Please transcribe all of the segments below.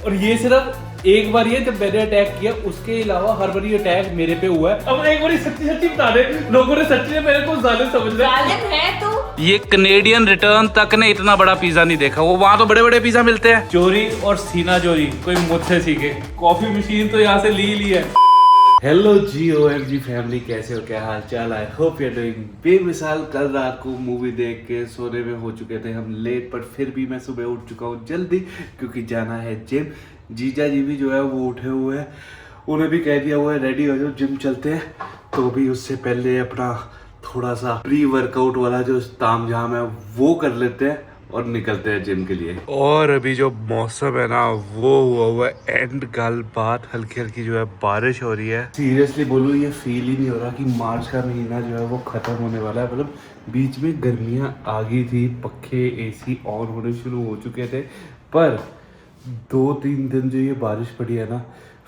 और ये सिर्फ एक बार ये जब मैंने अटैक किया, उसके अलावा हर बार ये अटैक मेरे पे हुआ है। अब एक बार सच्ची सच्ची बता दे, लोगों ने सच्ची में मेरे को जालिम समझ लिया। जालिम है तू। ये कनेडियन रिटर्न तक ने इतना बड़ा पिज्जा नहीं देखा। वो वहाँ तो बड़े बड़े पिज्जा मिलते हैं। चोरी और सीना चोरी कोई मुझसे सीखे। कॉफी मशीन तो यहाँ से ली है। हेलो जी OMG फैमिली, कैसे हो, क्या हाल चाल? I hope you are doing बेमिसाल। कल रात को मूवी देख के सोने में हो चुके थे हम लेट, पर फिर भी मैं सुबह उठ चुका हूँ जल्दी, क्योंकि जाना है जिम। जीजा जी भी जो है वो उठे हुए हैं, उन्हें भी कह दिया हुआ है रेडी हो जाओ, जिम चलते हैं। तो भी उससे पहले अपना थोड़ा सा प्री वर्कआउट वाला जो तामझाम है वो कर लेते हैं और निकलते हैं जिम के लिए। और अभी जो मौसम है ना वो हुआ हुआ है एंड गल बात, हल्की हल्की जो है बारिश हो रही है। सीरियसली बोलूँ ये फील ही नहीं हो रहा कि मार्च का महीना जो है वो खत्म होने वाला है। मतलब बीच में गर्मियाँ आ गई थी, पक्खे AC ऑन होने शुरू हो चुके थे, पर 2-3 दिन जो ये बारिश पड़ी है ना,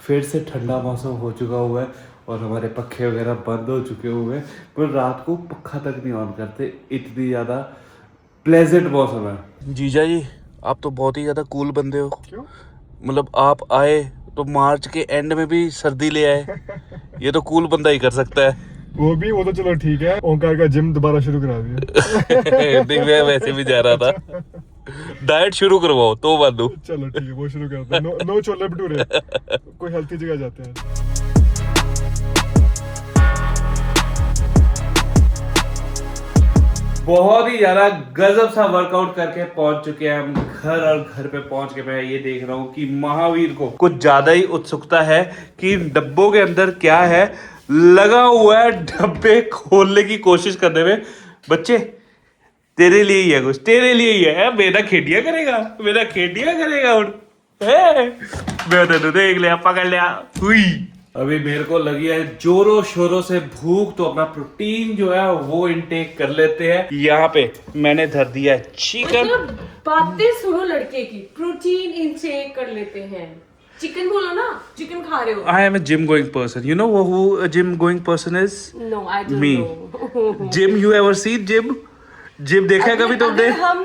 फिर से ठंडा मौसम हो चुका हुआ है और हमारे पक्खे वगैरह बंद हो चुके हुए हैं। पर रात को पक्खा तक नहीं ऑन करते, इतनी ज़्यादा प्लेजेंट मौसम है। जीजा जी आप तो बहुत ही ज्यादा कूल बंदे हो। क्यों? मतलब आप आए तो मार्च के एंड में भी सर्दी ले आए। ये तो कूल बंदा ही कर सकता है। वो तो चलो ठीक है। ओंकार का जिम दोबारा शुरू करा दिया। नहीं, मैं वैसे भी जा रहा था। डाइट शुरू करवाओ तो बांधू। चलो ठीक है, वो शुरू करते हैं। नो छोले भटूरे, कोई हेल्थी जगह जाते हैं। बहुत ही ज्यादा गजब सा वर्कआउट करके पहुंच चुके हैं हम घर, और घर पे पहुंच के मैं ये देख रहा हूँ कि महावीर को कुछ ज्यादा ही उत्सुकता है कि डब्बों के अंदर क्या है। लगा हुआ है डब्बे खोलने की कोशिश करने में। बच्चे तेरे लिए ही है, कुछ तेरे लिए ही है। मेरा खेडिया करेगा, मेरा खेडिया करेगा। मैं तेन देख लिया, पकड़ लिया, हुई। अभी मेरे को लगी है जोरों शोरों से भूख, तो अपना प्रोटीन जो है वो इनटेक कर लेते हैं। यहाँ पे मैंने धर दिया है चिकन। मतलब बातें सुनो लड़के की, प्रोटीन इनटेक कर लेते हैं। चिकन बोलो ना, चिकन खा रहे हो। I am a gym going person. You know who a gym going person is? No, I don't Me. know. Gym, you ever see gym? Gym देखा है कभी तुमने? अगर हम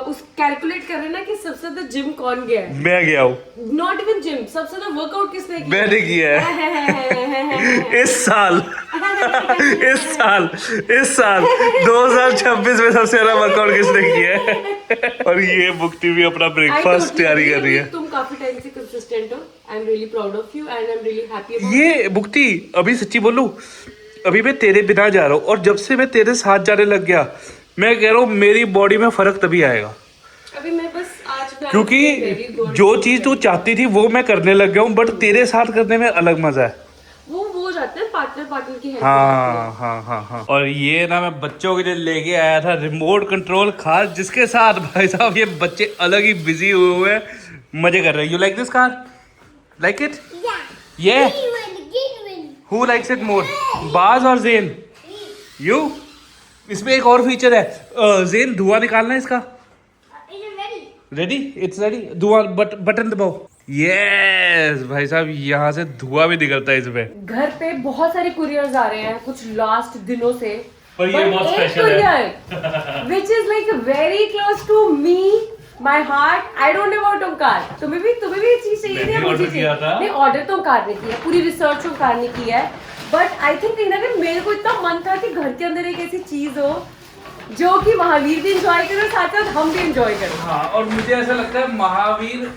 उस कैलकुलेट कर रहे हैं ना कि सबसे ज्यादा जिम कौन गया है, मैं गया हूँ। नॉट इवन जिम, सबसे ज्यादा वर्कआउट किसने किया? मैंने किया है। इस साल 2026 में सबसे ज्यादा वर्कआउट किसने किया है? और ये मुक्ति भी अपना ब्रेकफास्ट तैयारी कर रही है। तुम काफी टाइम से कंसिस्टेंट हो। I am really proud of you and I am really happy about ये मुक्ति, अभी सच्ची बोलूं, अभी मैं तेरे बिना जा रहा हूँ, और जब से मैं तेरे साथ जाने लग गया, मैं कह रहा हूँ मेरी बॉडी में फर्क तभी आएगा। अभी मैं बस आज क्योंकि जो चीज तू चाहती थी वो मैं करने लग गया हूँ, बट तेरे साथ करने में अलग मजा है। वो हो जाते हैं पार्टनर की हेल्प। हाँ। और ये ना मैं बच्चों के लिए लेके आया था रिमोट कंट्रोल खास, जिसके साथ भाई साहब ये बच्चे अलग ही बिजी हुए हैं, मजे कर रहे हैं। You like this car? Like it? ये Who likes it more? बाज और जेन? You? इसमें एक और फीचर है, जेन धुआं निकालना है इसका। रेडी? It's ready. धुआं बटन दबाओ। यस भाई साहब, यहाँ से धुआं भी निकलता है इसमें। घर पे बहुत सारे कुरियर्स आ रहे हैं कुछ लास्ट दिनों से, पर ये बहुत स्पेशल है, which is like very close to me, my heart. I don't know about ओंकार। तुम्हें भी ये चीज चाहिए थी? मुझे चाहिए। नहीं, ऑर्डर तो ओंकार ने किया, पूरी रिसर्च ओंकार ने की है, बट आई थिंक कहीं ना कहीं मेरे को इतना मन था कि घर के अंदर एक ऐसी चीज हो जो कि महावीर भी एंजॉय करे और साथ साथ हम भी एंजॉय करें। हाँ, और मुझे ऐसा लगता है महावीर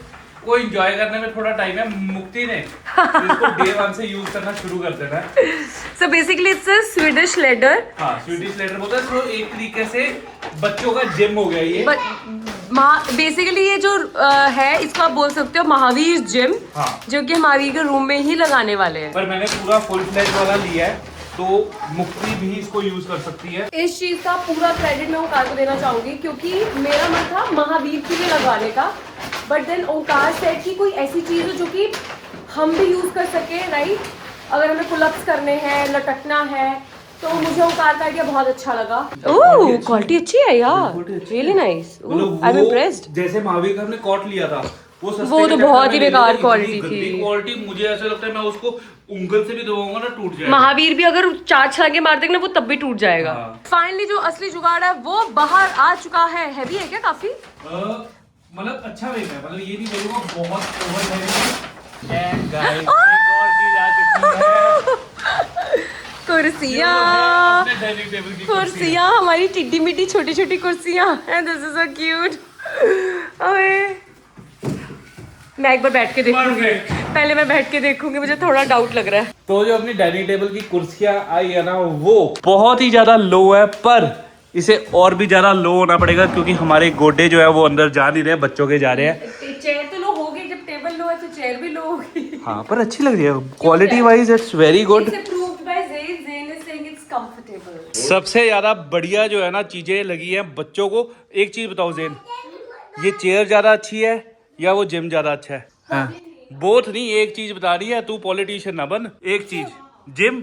को एंजॉय करने में थोड़ा टाइम है, मुक्ति ने इसको डे 1 से यूज करना शुरू कर देना है। So basically it's a Swedish leather. हाँ, स्वीडिश लेटर बोलते हैं। तो एक तरीके से बच्चों का जिम हो गया ये। बेसिकली ये जो है इसको आप बोल सकते हो महावीर जिम। हाँ। जो कि महावीर के रूम में ही लगाने वाले हैं। पर मैंने पूरा फुल फ्लैश वाला लिया है, तो मुक्ति भी इसको यूज कर सकती है। इस चीज का पूरा क्रेडिट मैं ओंकार को देना चाहूंगी, क्योंकि मेरा मन था महावीर के लिए लगाने का, बट देन ओंकार सेड कि कोई ऐसी चीज हो जो कि हम भी यूज कर सके, राइट? अगर हमें पुलअप्स करने हैं, लटकना है, तो मुझे ओंकार का आइडिया बहुत अच्छा लगा। ओह, क्वालिटी अच्छी है यार, really nice. I am impressed. जैसे महावीर का हमने कॉट लिया था, वो तो बहुत ही बेकार क्वालिटी थी। क्वालिटी मुझे ऐसा लगता है मैं उसको उंगल से भी दबाऊंगा ना टूट जाएगा। महावीर भी अगर 4 छलांगे मार देंगे ना वो तब भी टूट जाएगा। फाइनली जो असली जुगाड़ है वो बाहर आ चुका है। हैवी है क्या काफी? मतलब अच्छा वेट है, मतलब ये नहीं बोलूंगा बहुत ओवर हैवी। एंड गाइस एक और चीज आ चुकी है, कुर्सियाँ, अपने डाइनिंग टेबल की कुर्सियाँ, हमारी टिड्डी मिट्टी छोटी छोटी कुर्सियाँ। And this is so cute. ओए मैं एक बार बैठ के देखूंगी, पहले मैं बैठ के देखूंगी, मुझे थोड़ा डाउट लग रहा है। तो जो अपनी डाइनिंग टेबल की कुर्सियां आई है ना, वो बहुत ही ज्यादा लो है, पर इसे और भी ज्यादा लो होना पड़ेगा क्योंकि हमारे गोडे जो है वो अंदर जा नहीं रहे, बच्चों के जा रहे हैं। चेयर तो लो होगी, जब टेबल लो है तो चेयर भी लो होगी। हाँ पर अच्छी लग रही है, quality wise it's very good. सबसे ज्यादा बढ़िया जो है ना चीजें लगी है बच्चों को। एक चीज बताओ ज़ेन, ये चेयर ज्यादा अच्छी है या वो जिम ज्यादा अच्छा है? हाँ बोथ नहीं, एक चीज बता रही है, तू पॉलिटिशियन ना बन। एक चीज जिम,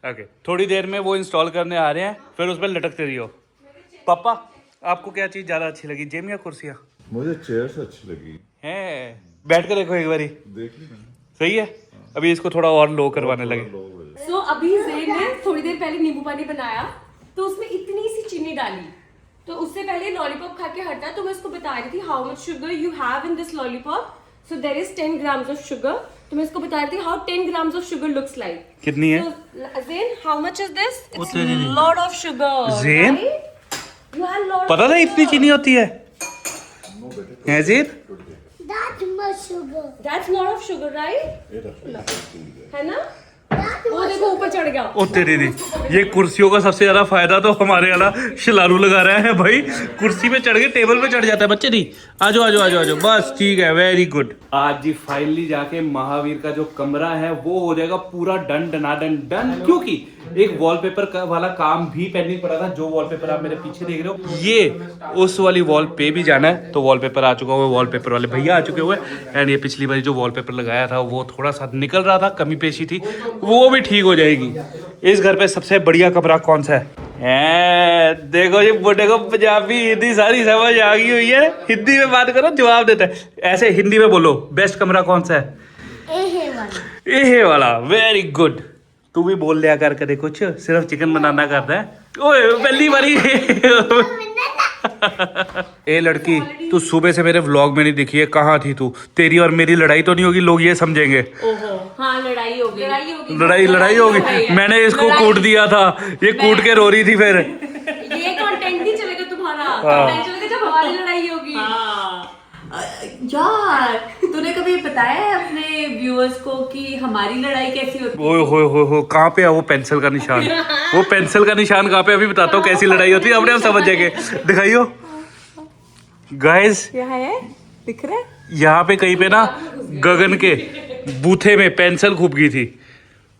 ओके थोड़ी देर में वो इंस्टॉल करने आ रहे हैं, फिर उस पर लटकते रहियो। पापा आपको क्या चीज ज्यादा अच्छी लगी, जिम या कुर्सियाँ? मुझे चेयर्स अच्छी लगी। हैं बैठ कर देखो एक बारी, देख ली मैंने। सही है। अभी इसको थोड़ा और लो करवाने लगे। सो अभी ज़ेन ने थोड़ी देर पहले नींबू पानी बनाया तो उसमें इतनी सी चीनी डाली, तो उससे पहले लॉलीपॉप खा के हटा, तो मैं उसको बता रही थी how much sugar you have in this lollipop. So there is 10 grams of sugar. तो मैं इसको बता रही थी how 10 grams of sugar looks like. कितनी है? Then how much is this? It's lot of sugar. Then you have lot, पता था इतनी चीनी होती है? हैं then? That's lot of sugar right, है ना? वो देखो ऊपर चढ़ गया। ओ तेरी दी, ये कुर्सियों का सबसे ज्यादा फायदा तो हमारे वाला शिलारू लगा रहा है भाई। कुर्सी पे चढ़ के टेबल पे चढ़ जाता है। बच्चे नहीं, आजो आजो आजो आजो, बस ठीक है, वेरी गुड। आज जी फाइनली जाके महावीर का जो कमरा है वो हो जाएगा पूरा डन डनाडन डन, क्योंकि एक वॉलपेपर वाला काम भी पेंडिंग पड़ा था। जो वॉलपेपर आप मेरे पीछे देख रहे हो, ये उस वाली वॉल पे भी जाना है, तो वॉलपेपर आ चुका हुआ है, वॉलपेपर वाले भैया आ चुके हुए। एंड ये पिछली बार जो वॉलपेपर लगाया था वो थोड़ा सा निकल रहा था, कमी पेशी थी, वो भी ठीक हो जाएगी। इस घर पे सबसे बढ़िया कमरा कौन सा है? देखो ये बुढ़े को पंजाबी हिंदी सारी समझ आ गई हुई है। हिंदी में बात करो, जवाब देता है। ऐसे हिंदी में बोलो, बेस्ट कमरा कौन सा है? एहे वाला, वेरी गुड। तू भी बोल लिया कर कदे कुछ, सिर्फ चिकन बनाना करता है। ओए पहली बारी। ए लड़की, तू सुबह से मेरे व्लॉग में नहीं दिखी है, कहाँ थी तू? तेरी और मेरी लड़ाई तो नहीं होगी, लोग ये समझेंगे। ओहो हाँ लड़ाई होगी, लड़ाई होगी। मैंने इसको कूट दिया था, ये कूट के रो रही थी। फिर ये कंटेंट नहीं चलेगा तुम्हारा, कंटेंट चलेगा जब हमारी लड़ाई होगी। यार तूने कभी बताया है अपने व्यूअर्स को कि हमारी लड़ाई कैसी होती है? ओए हो कहाँ पे है वो पेंसिल का निशान? वो पेंसिल का निशान कहाँ पे? अभी बताता हूँ कैसी लड़ाई होती है, अपने आप समझ जाएंगे। दिखाइयो गाइस, यहाँ है, दिख रहा है? यहाँ पे कहीं पे ना गगन के बूथे में पेंसिल खूब गई थी,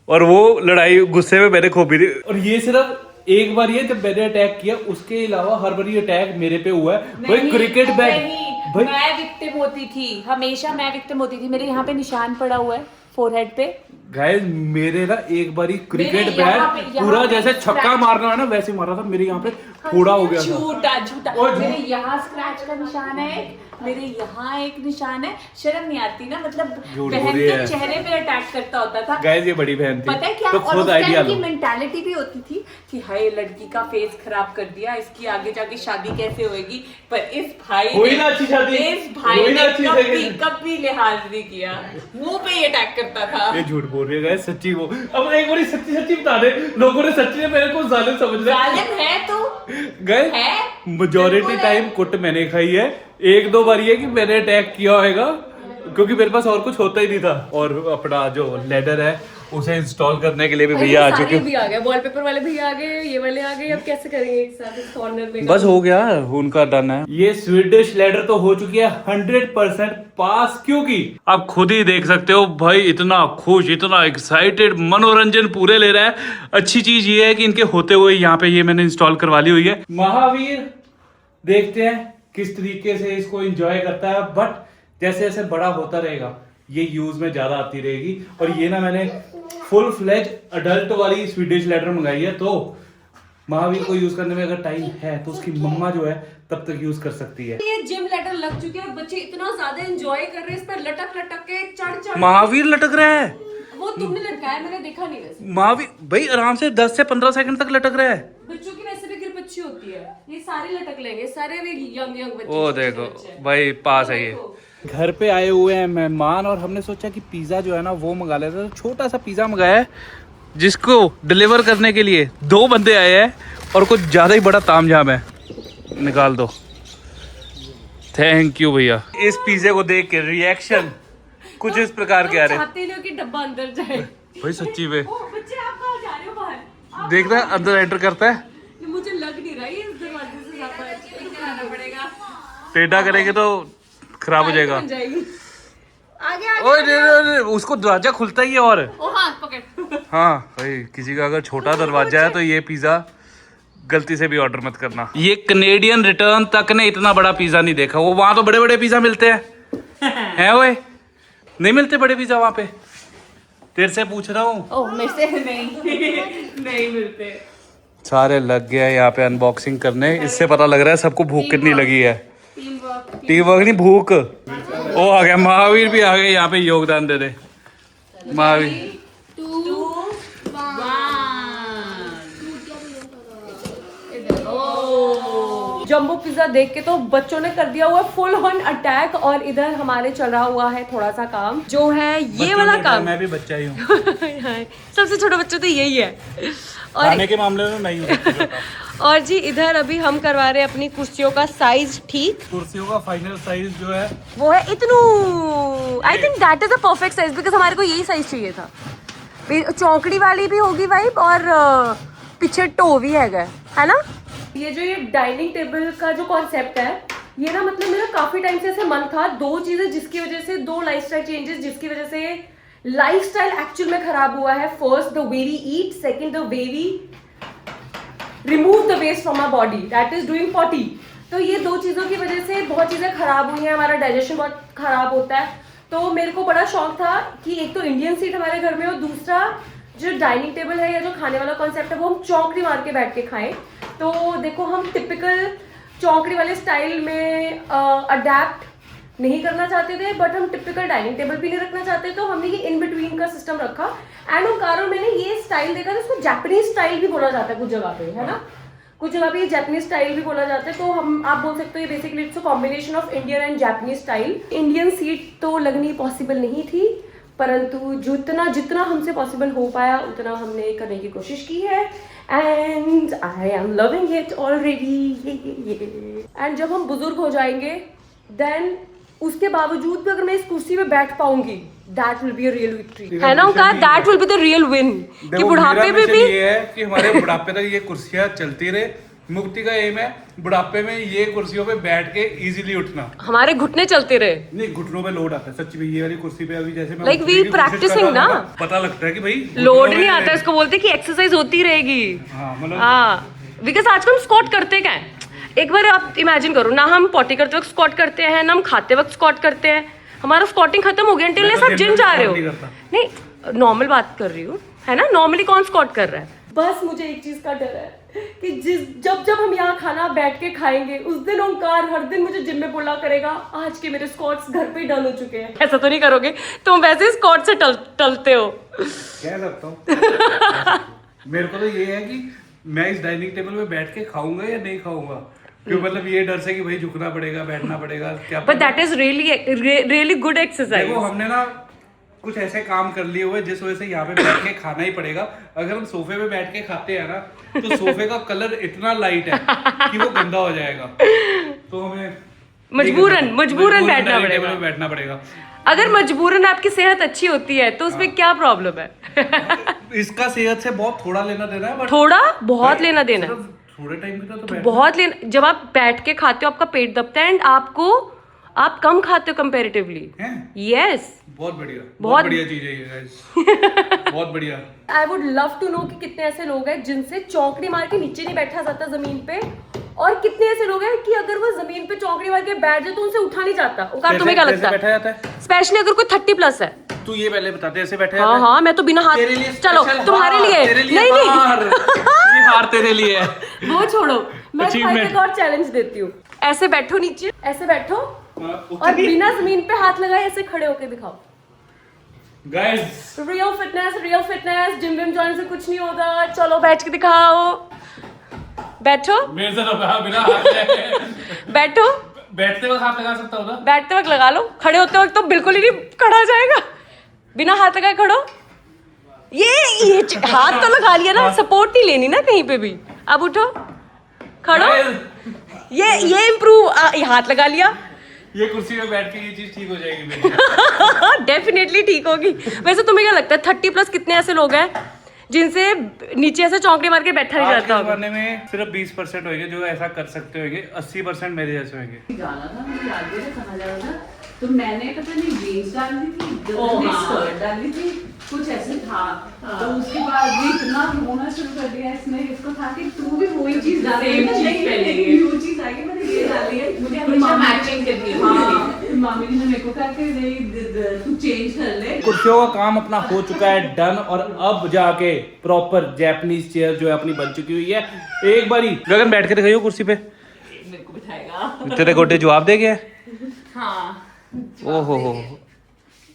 और वो लड़ाई गुस्से में मैंने खूब थी। और ये सिर्फ एक बार ये जब मैंने अटैक किया, उसके अलावा हर बार ये अटैक मेरे पे हुआ है भाई। क्रिकेट बैट भाई, मैं विक्टिम होती थी, हमेशा मैं विक्टिम होती थी। मेरे यहाँ पे निशान पड़ा हुआ है फोरहेड पे। गाइस मेरे ना एक बारी क्रिकेट मेरे यहाँ बैट पे पूरा जैसे छक्का मारना है ना वैसे मारा था, मेरे यहाँ पे फोड़ा हो गया था। झूठा मेरे यहाँ स्क्रैच का निशान है, मेरे यहाँ एक निशान है। शर्म नहीं आती ना, मतलब बहन के चेहरे पे अटैक करता होता था। गाइस ये बड़ी बहन थी, पता है क्या? तो और खुद उस आइडिया टाइम लो। की मेंटालिटी भी होती थी कि हाय लड़की का फेस खराब कर दिया, इसकी आगे जाके शादी कैसे होएगी। पर इस भाई हुई ना अच्छी शादी, इस भाई हुई ना ने अच्छी कभी लिहाज नहीं किया, मुंह पे ही अटैक करता था। ये झूठ बोल रही है गाइस, सच्ची वो। अब एक बारी सच्ची सच्ची बता दे, लोगों ने सच्ची में मेरे को जालिम समझ लिया। जालिम है तो गाइस है, मेजॉरिटी टाइम कुट मैंने खाई है, एक दो बार ये कि मैंने अटैक किया होगा, क्योंकि मेरे पास और कुछ होता ही नहीं था। और अपना जो लेडर है उसे इंस्टॉल करने के लिए भी भैया आ चुके भी आ गए, वॉलपेपर वाले भी आ गए, ये वाले आ गए। अब कैसे करेंगे एक साथ इस कॉर्नर में? बस हो गया, उनका डन है। ये स्वीडिश लेडर तो हो चुकी है 100% पास, क्योंकि आप खुद ही देख सकते हो भाई, इतना खुश, इतना एक्साइटेड, मनोरंजन पूरे ले रहा है। अच्छी चीज ये है कि इनके होते हुए यहाँ पे ये मैंने इंस्टॉल करवा ली हुई है। महावीर देखते हैं किस तरीके से इसको एंजॉय करता है, बट जैसे जैसे बड़ा होता रहेगा ये यूज में ज्यादा आती रहेगी। और ये ना मैंने फुल फ्लेज अडल्ट वाली स्वीडिश लेडर मंगाई है, तो महावीर को यूज करने में अगर टाइम है तो उसकी मम्मा जो है तब तक यूज कर सकती है। ये जिम लेटर लग चुके हैं और बच्चे इतना ज्यादा एंजॉय कर रहे हैं इस पर, लटक लटक के चढ़ महावीर लटक रहा है। वो तुमने लटकाया, मैंने देखा नहीं। वैसे महावीर भाई आराम से 10 से 15 सेकंड तक लटक रहा है। बच्चों की वैसे भी ग्रिप अच्छी होती है, ये सारे लटक लेंगे, सारे भी यंग बच्चे। वो देखो भाई पास है ये। घर पे आए हुए हैं मेहमान और हमने सोचा कि पिज़्ज़ा जो है ना वो मंगा लेते हैं। तो छोटा सा पिज़्ज़ा मंगाया है जिसको डिलीवर करने के लिए 2 बंदे आए हैं और कुछ ज़्यादा ही बड़ा तामझाम है। निकाल दो। थैंक यू भैया। इस पिज़्ज़े को देख के रिएक्शन कुछ इस प्रकार के आ रहे हैं। चाहते नहीं हो कि डब्बा अंदर जाए। भाई सच्ची में ओ बच्चे आप कहाँ जा रहे हो बाहर? देख रहा है अंदर एंटर करता है, मुझे लग नहीं रहा है इस दरवाजे से जाना पड़ेगा। टेढ़ा करेंगे तो खराब हो जाएगा। बन जाएगी। आगे आगे। ओए नहीं, उसको दरवाजा खुलता ही है और ओ हाथ पकड़। हाँ भाई किसी का अगर छोटा दरवाजा है तो ये पिज़्ज़ा गलती से भी ऑर्डर मत करना। ये कनेडियन रिटर्न तक ने इतना बड़ा पिज़्ज़ा नहीं देखा। वो वहाँ तो बड़े बड़े पिज़्ज़ा मिलते हैं हैं ओए? नहीं मिलते बड़े पिज़्ज़ा वहाँ पे? तेरे से पूछ रहा हूँ। ओह मेरे से नहीं मिलते। सारे लग गया यहाँ पे अनबॉक्सिंग करने। इससे पता लग रहा है सबको भूख कितनी लगी है। टीम वर्क नहीं, भूख। ओ आ गया महावीर भी आ गए यहाँ पे योगदान दे दे। महावीर जंबो पिज्जा देख के तो बच्चों ने कर दिया हुआ फुल ऑन अटैक। और इधर हमारे चल रहा हुआ है थोड़ा सा काम, जो है ये वाला काम। मैं भी बच्चा ही हूँ। सबसे छोटा बच्चा तो यही है। और खाने के मामले में मैं ही हूँ। और जी इधर अभी हम करवा रहे हैं अपनी कुर्सियों का साइज ठीक। कुर्सियों का फाइनल साइज जो है वो है इतनू। I think that is a perfect size, because हमारे को यही साइज चाहिए था। चौकड़ी वाली भी होगी वाइब और पीछे टो भी है ना। ये जो ये डाइनिंग टेबल का जो कॉन्सेप्ट है, ये ना मतलब मेरा काफी टाइम से ऐसे मन था। 2 चीजें जिसकी वजह से, 2 लाइफस्टाइल चेंजेस जिसकी वजह से लाइफस्टाइल एक्चुअल में खराब हुआ है। First the way we eat, second the way we remove the waste from our body, that is doing potty. तो ये 2 चीजों की वजह से बहुत चीजें खराब हुई हैं। हमारा डाइजेशन बहुत खराब होता है। तो मेरे को बड़ा शौक था कि एक तो इंडियन सीट हमारे घर में और दूसरा जो डाइनिंग टेबल है या जो खाने वाला कॉन्सेप्ट है वो हम चौकड़ी मार के बैठ के खाएं। तो देखो हम टिपिकल चौकड़ी वाले स्टाइल में अडेप्ट नहीं करना चाहते थे, बट हम टिपिकल डाइनिंग टेबल भी नहीं रखना चाहते। तो हमने ये इन बिटवीन का सिस्टम रखा। एंड ओंकारो मैंने ये स्टाइल देखा, तो उसको जापानीज स्टाइल भी बोला जाता है कुछ जगह पे, है ना। कुछ जगह पे ये जापानीज स्टाइल भी बोला जाता है। तो हम आप बोल सकते हो ये basically it's a combination of Indian and Japanese style. Indian seat तो लगनी पॉसिबल नहीं थी, परंतु जितना हमसे पॉसिबल हो पाया उतना हमने करने की कोशिश की है। And I am loving it already. And जब हम बुजुर्ग हो जाएंगे देन उसके बावजूद भी अगर मैं इस कुर्सी पे बैठ पाऊंगी, that will be a real victory, है ना उनका। That will be the real win कि बुढ़ापे में भी ये है कि हमारे बुढ़ापे तक ये कुर्सियां चलती रहे। मुक्ति का एम है बुढ़ापे में ये कुर्सियों पे बैठ के इजीली उठना। हमारे घुटने चलते रहे। नहीं घुटनों पे लोड आता है सच्ची में। ये वाली कुर्सी पे अभी जैसे मैं Like we उठने की कोशिश कर practicing रहा था ना। पता लगता है कि भाई लोड नहीं आता, इसको बोलते कि एक्सरसाइज होती रहेगी। हाँ मतलब हाँ, बिकॉज आजकल हम स्क्वाट करते क्या है, एक बार आप इमेजिन करो ना, हम पॉटी करते वक्त स्क्वाट करते हैं ना हम खाते वक्त स्क्वाट करते हैं। हमारा स्क्वाटिंग खत्म हो गया until मैं तो आप जिम जा रहे हो। नहीं करता। नहीं नॉर्मल बात कर रही हूँ, है ना। नॉर्मली कौन स्क्वाट कर रहा है। बस मुझे एक चीज का डर है कि जब हम यहाँ खाना बैठ के खाएंगे उस दिन ओंकार हर दिन मुझे जिम में बोला करेगा आज के मेरे स्क्वाट्स घर पे ही डन हो चुके हैं। ऐसा तो नहीं करोगे तुम, वैसे स्क्वाट से टलते हो। कह सकता हूँ। मेरे को तो ये है कि मैं इस डाइनिंग टेबल पे बैठ के खाऊंगा या नहीं खाऊंगा, क्यों मतलब ये डर से कि भाई झुकना पड़ेगा, बैठना पड़ेगा, क्या but that is really good exercise. देखो हमने ना कुछ ऐसे काम कर लिए हुए जिस वजह से यहाँ पे बैठ के खाना ही पड़ेगा। अगर हम सोफे पे बैठ के खाते हैं ना तो सोफे का कलर इतना लाइट है कि वो गंदा हो जाएगा। तो हमें मजबूरन बैठना पड़ेगा। अगर मजबूरन आपकी सेहत अच्छी होती है तो उसमें क्या प्रॉब्लम है। इसका सेहत से बहुत थोड़ा लेना देना है, बट थोड़ा बहुत लेना देना है। थोड़े टाइम के लिए तो बहुत लेना। जब आप बैठ के खाते हो आपका पेट दबता है एंड आप कम खाते हो कंपैरेटिवली। यस बहुत बढ़िया, बहुत बढ़िया चीज है ये गाइस। बहुत बढ़िया। I would love to know कि कितने ऐसे लोग हैं जिनसे चौकड़ी मार के नीचे नहीं बैठा जाता जमीन पे, और कितने ऐसे लोग हैं कि अगर वो जमीन पे चौकड़ी मार के बैठ जाए तो उनसे उठा नहीं जाता। ओंकार तुम्हें क्या लगता है? स्पेशली अगर कोई 30+ है। तू ये पहले बता दे, ऐसे बैठे हाँ हाँ, मैं तो बिना हाथ। चलो तुम्हारे लिए नहीं ये हार तेरे लिए है। वो छोड़ो, मैं तुम्हें एक और चैलेंज देती हूँ। ऐसे बैठो नीचे, ऐसे बैठो और बिना जमीन पे हाथ लगाए ऐसे खड़े होके दिखाओ। Guys real fitness gym Vim जाने से कुछ नहीं होता। चलो बैठ के दिखाओ। बैठो मेरे से तो कहा बिना हाथ लगाए। बैठो, बैठते वक्त हाथ लगा सकता हूँ ना? बैठते वक्त लगा लो, खड़े होते वक्त तो बिल्कुल ही नहीं खड़ा हो जाएगा। बिना हाथ लगाए खड़ो। ये हाथ तो लगा लिया ना, सपोर्ट नहीं लेनी ना कहीं पे भी। अब उठो, खड़ो। ये इम्प्रूव, हाथ लगा लिया। ये कुर्सी में बैठ के ये चीज ठीक हो जाएगी मेरी। डेफिनेटली ठीक होगी। वैसे तुम्हें क्या लगता है 30+ कितने ऐसे लोग हैं जिनसे नीचे ऐसे चौंकड़ी मार के बैठा नहीं आज जाता के होगा? जमाने में सिर्फ 20% होंगे जो ऐसा कर सकते होंगे, 80% मेरे जैसे होंगे। जाना था, मुझे याद है कहाँ जाना था, तो मैंने पता नहीं जीन्स डाल दी थी, गंदी स्कर्ट डाली थी, कुछ ऐसे था। तो उसके बाद भी इतना रोना शुरू कर दिया इसने, इसको था कि तू भी वही चीज डाल रही है, लेकिन वो चीज आई कि मैंने ये डाली है, मुझे हमेशा मैचिंग करनी है। हाँ, मामी जी ने मेरे को कहा कि नहीं तू चेंज कर ले। कुर्सियों का काम अपना हो चुका है डन, और अब जाके प्रॉपर जैपनीज चेयर जो है अपनी बन चुकी हुई है। एक बारी गगन बैठ के दिखाइयो कुर्सी पे। मेरे को बिठाएगा। तेरे गोटे जवाब दे गया? हाँ, ओहो हो,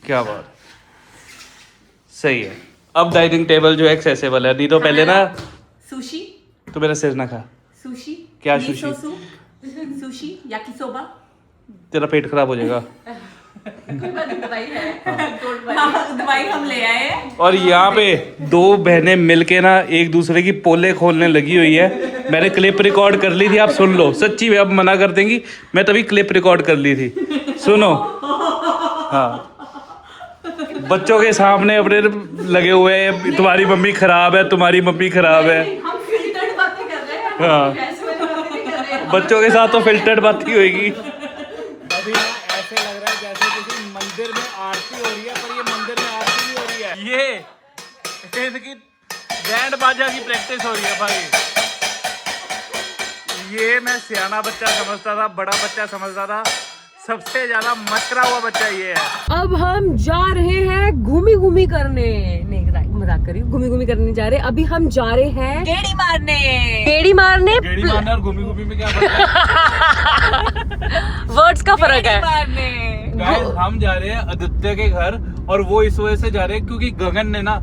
क्या बात, सही है। अब डाइनिंग टेबल जो है एक्सेसिबल है, नहीं तो पहले ना सुशी, तो मेरा सिर ना खा। सुशी क्या miso sushi? Soup, sushi yakisoba. तेरा पेट खराब हो जाएगा। कोई बात नहीं, दवाई है। हाँ, दवाई हम ले आए हैं। और यहाँ पे दो बहनें मिलके ना एक दूसरे की पोले खोलने लगी हुई है। मैंने क्लिप रिकॉर्ड कर ली थी, आप सुन लो। सच्ची में अब मना कर देंगी, मैं तभी क्लिप रिकॉर्ड कर ली थी। सुनो, हाँ, बच्चों के सामने अपने लगे हुए हैं, तुम्हारी मम्मी खराब है, तुम्हारी मम्मी खराब है। हम फिल्टर्ड बातें कर रहे हैं, हाँ। ऐसे वाली बातें नहीं कर रहे हैं। बच्चों के साथ तो फिल्टर्ड बात ही होगी। अभी ऐसे लग रहा है जैसे किसी मंदिर में आरती हो रही है, पर ये मंदिर में आरती नहीं हो रही है। ये इसकी बैंड बाजा की प्रैक्टिस हो रही है भाई। ये मैं सियाना बच्चा समझता था, बड़ा बच्चा समझता था, सबसे ज्यादा मचरा हुआ बच्चा ये है। अब हम जा रहे हैं घूमी करने, नहीं मजाक करी, घूमी करने जा रहे हैं। अभी हम जा रहे हैं गेड़ी मारने। गेड़ी मारने और घूमी में क्या फर्क है? वर्ड्स का फर्क है। Guys, हम जा रहे हैं आदित्य के घर, और वो इस वजह से जा रहे हैं क्योंकि गगन ने ना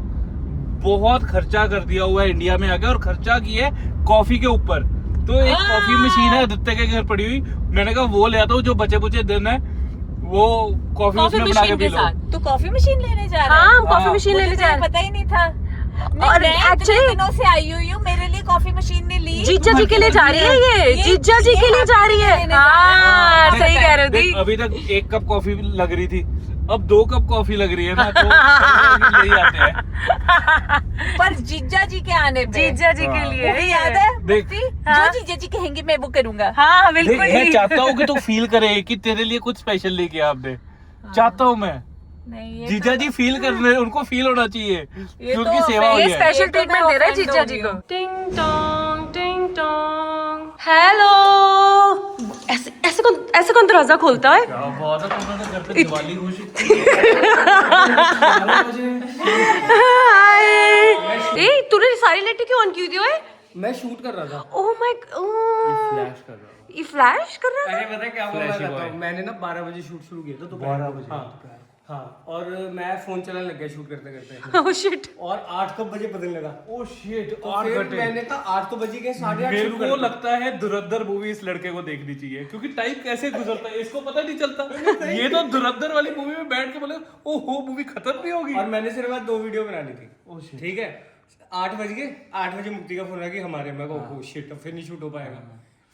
बहुत खर्चा कर दिया हुआ है इंडिया में आके, और खर्चा किया है कॉफी के ऊपर। तो एक कॉफी मशीन है आदित्य के घर पड़ी हुई, मैंने कहा वो ले आता हूँ, जो बचे बुचे दिन है वो कॉफी उसमें बना के पी लो। तो कॉफी मशीन लेने जा रहे हैं? हाँ, हम कॉफी मशीन लेने जा रहे हैं। पता ही नहीं था। और मैं इतने actually- दिनों से आई हुई हूँ, मेरे लिए कॉफी मशीन ने ली। जीजा जी के लिए जा रही है, ये जीजा जी के लिए जा रही है। हाँ, सही कह रही थी। अभी तक 1 कप कॉफी लग रही थी, अब 2 कप कॉफी लग रही है ना, तो ले आते हैं। पर जीजा जी के आने पे, जीजा जी के लिए मुझे याद है देख, मुफ्ती, हाँ? जो जीजा जी कहेंगे मैं वो करूंगा। हाँ बिल्कुल मैं ही। चाहता हूँ कि तू फील करे कि तेरे लिए कुछ स्पेशल लेके आपने, चाहता हूँ मैं। नहीं, ये जीजा जी फील करने, उनको फील होना चाहिए कि उनकी तो सेवा हुई ये है। स्पेशल तो ट्रीटमेंट मैं दे रहा है offend जीजा हो जी गई को। हूँ। टिंग टोंग। हेलो। ऐसे कौन दरवाजा खोलता है? दिवाली खुशी। हाय। ए, तूने सारी लाइटें क्यों ऑन की हुई है? मैं शूट कर रहा था, ओह माय फ्लैश कर रहा था। ये फ्लैश कर रहा अरे पता है क्या हुआ, मैं Flashy बताता boy। हूँ। मैंने ना 12 बजे शूट शुरू किया था, तो 12 बजे, हाँ, और मैं फोन चलाने लग गया शूट करते करते, है? Oh shit. और 8 कब बजे पता नहीं लगा। ओह शिट, तो 8 फिर घंटे। मैंने कहा 8 तो बजे के 8:30 मेरे शुरू कर को दिया। लगता है धुरंधर मूवी इस लड़के को देखनी चाहिए, क्योंकि टाइम कैसे गुजरता है इसको पता नहीं चलता। ये तो धुरंधर वाली मूवी में बैठ के बोले ओहो मूवी खत्म नहीं होगी। और मैंने सिर्फ आज 2 वीडियो बनानी थी, ठीक है। 8 बजे मुक्ति का फोन आ गया हमारे, मैं कहूँ शिट अब फिर नहीं शूट हो पाएगा।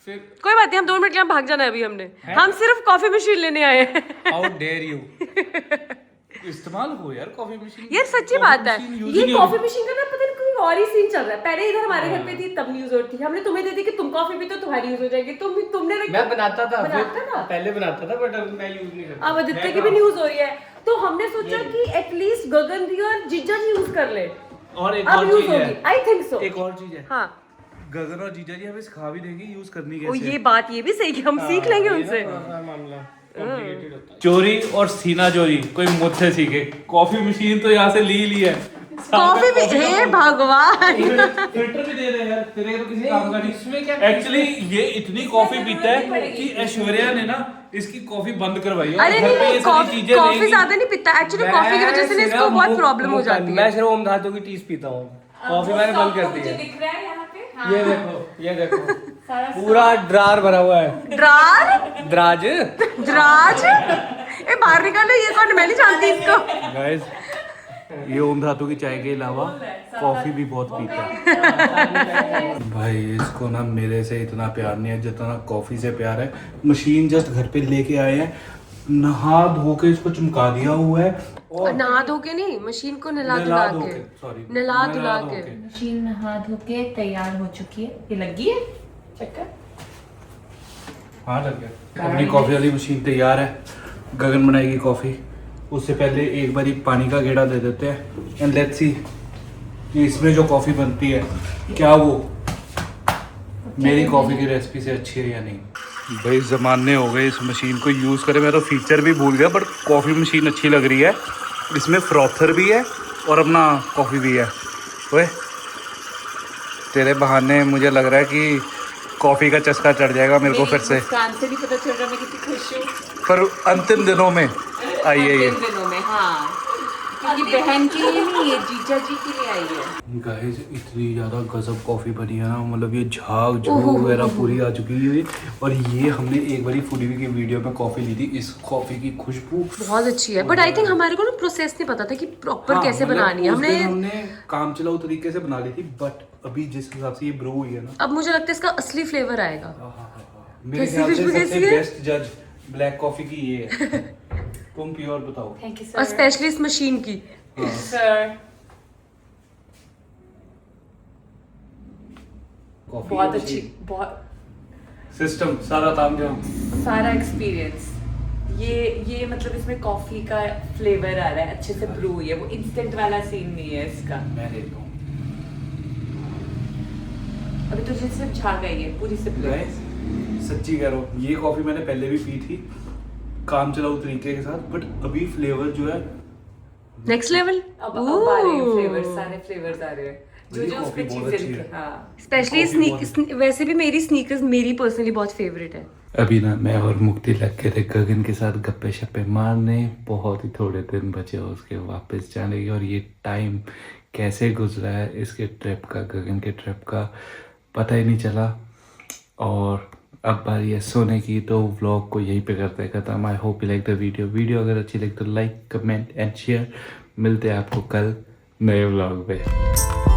फिर कोई बात नहीं, हम 2 मिनट के लिए भाग जाना है अभी हमने। हम सिर्फ कॉफी मशीन लेने आए हैं। How dare you. इस्तेमाल हो यार कॉफी मशीन। यार सच्ची बात है, machine use ये ही नहीं कॉफी होती। मशीन का ना पता नहीं कोई और ही सीन चल रहा है। पहले इधर हमारे घर पे थी तब न्यूज होती थी, हमने तुम्हें दे दी कि तुम कॉफी पीते हो तुम्हारी यूज हो जाएगी, तुमने मैं बनाता था, बनाता? पहले बनाता था, बट अब मैं यूज नहीं करता। अब आदित्य की भी न्यूज हो रही है, तो हमने सोचा कि एटलीस्ट गगन दी और जीजा जी यूज कर ले। और एक अब और यूज चीज होगी, है, आई थिंक सो। एक और चीज है, हाँ, गगन और जीजा जी हमें सिखा भी देंगे यूज करनी ओ कैसे। ये बात ये भी सही कि हम सीख लेंगे उनसे। मामला कॉम्प्लिकेटेड होता है। चोरी और सीना चोरी कोई मुझसे सीखे। कॉफी मशीन तो यहाँ से ली है, कॉफी भी, हे भगवान। फिल्टर भी दे रहे हैं यार, तेरे तो किसी काम का नहीं। एक्चुअली ये इतनी कॉफी पीता है कि ऐश्वर्या ने ना इसकी कॉफी बंद करवाई है। अरे घर पे ये नहीं, सारी चीजें कॉफी लेंगी। ज्यादा नहीं पीता एक्चुअली, कॉफी की वजह से ना इसको बहुत प्रॉब्लम हो जाती है। मैं सिर्फ ओम धातु की टीज पीता हूँ, कॉफी मैंने बंद कर दी है। दिख रहा है यहाँ पे ये देखो पूरा ड्रार भरा हुआ है। ड्रार द्राज द्राज ए बाहर निकालो, ये कौन, मैं नहीं जानती इसको। गाइस ये ओम धातु की चाय के अलावा कॉफी भी बहुत पीता है। भाई इसको ना मेरे से इतना प्यार नहीं है जितना कॉफी से प्यार है। मशीन जस्ट घर पे लेके आए हैं, नहा धो के इसको चमका दिया हुआ है और नहा धो के नहीं, मशीन को नला धुला के, सॉरी नला धुला के। मशीन नहा धो के तैयार हो चुकी है। ये लगी है चक्कर। हाँ लग गया। अपनी कॉफी वाली मशीन तैयार है, गगन बनाएगी कॉफी। उससे पहले एक बारी पानी का गेड़ा दे देते हैं एंड लेट्स सी कि इसमें जो कॉफी बनती है क्या वो मेरी कॉफी की रेसिपी से अच्छी है या नहीं। भाई ज़माने हो गए इस मशीन को यूज़ करें, मैं तो फीचर भी भूल गया, बट कॉफ़ी मशीन अच्छी लग रही है। इसमें फ्रॉथर भी है और अपना कॉफ़ी भी है। ओए तेरे बहाने मुझे लग रहा है कि कॉफ़ी का चस्का चढ़ जाएगा मेरे को फिर से। मुस्कान से भी पता चल रहा है मैं कितनी खुश हूँ। पर अंतिम दिनों में आई है ये। अंतिम दिनों में, हाँ, क्योंकि बहन के लिए नहीं, ये जीजा जी के लिए आई है। गाइस इतनी ज़्यादा गजब कॉफ़ी बनी है ना, मतलब ये झाग झूग वगैरह पूरी आ चुकी है। और ये हमने एक बारी फूडी की वीडियो में कॉफ़ी ली थी, इस कॉफ़ी की खुशबू बहुत अच्छी है, बट आई थिंक हमारे को ना प्रोसेस नहीं पता था कि प्रॉपर कैसे मतलब बनानी है। उस दिन हमने हमने काम चलाऊ तरीके से बना ली थी, बट अभी जिस हिसाब से ये ब्रू हुई है ना, अब मुझे लगता है इसका असली फ्लेवर आएगा। मेरे कैसी ख्याल से खुशबू सबसे कैसी है? बेस्ट जज ब्लैक कॉफ़ी की ये है। तुम प्योर बताओ। थैंक यू और स्पेशली इस मशीन की। सर। कॉफ़ी बहुत अच्छी, बहुत सिस्टम सारा ताम जाम। सारा एक्सपीरियंस। ये मतलब इसमें कॉफी का फ्लेवर आ रहा है, अच्छे से ब्रू हुई है, वो इंस्टेंट वाला सीन नहीं है इसका। मैं देखता हूँ अभी तुझे सिर्फ झाग आई है, पूरी सिर्फ गाइस सच्ची कह रहा हूँ, ये कॉफ़ी मैंने पहले भी पी थी काम चलाऊ तरीके के साथ, बट अभी फ्लेवर जो है नेक्स्ट लेवल। अब आ रहे हैं फ्लेवर्स, सारे फ्लेवर्स आ रहे हैं जो मेरी जो उसपे कॉफी बहुत चीजें अच्छी लिखी है। हाँ। स्पेशली वैसे भी मेरी स्नीकर्स मेरी पर्सनली बहुत फेवरेट है। अभी ना मैं और मुक्ति लग के थे गगन के साथ गप्पे शप्पे मारने। बहुत ही थोड़े दिन बचे हो उसके वापस जाने के, और ये टाइम कैसे गुजरा है इसके ट्रिप का, गगन के ट्रिप का पता ही नहीं चला। और अब बारी है सोने की, तो व्लॉग को यहीं पे करते हैं खत्म। आई hope you like the video अगर अच्छी लगी तो लाइक कमेंट एंड शेयर। मिलते हैं आपको कल नए व्लॉग पे।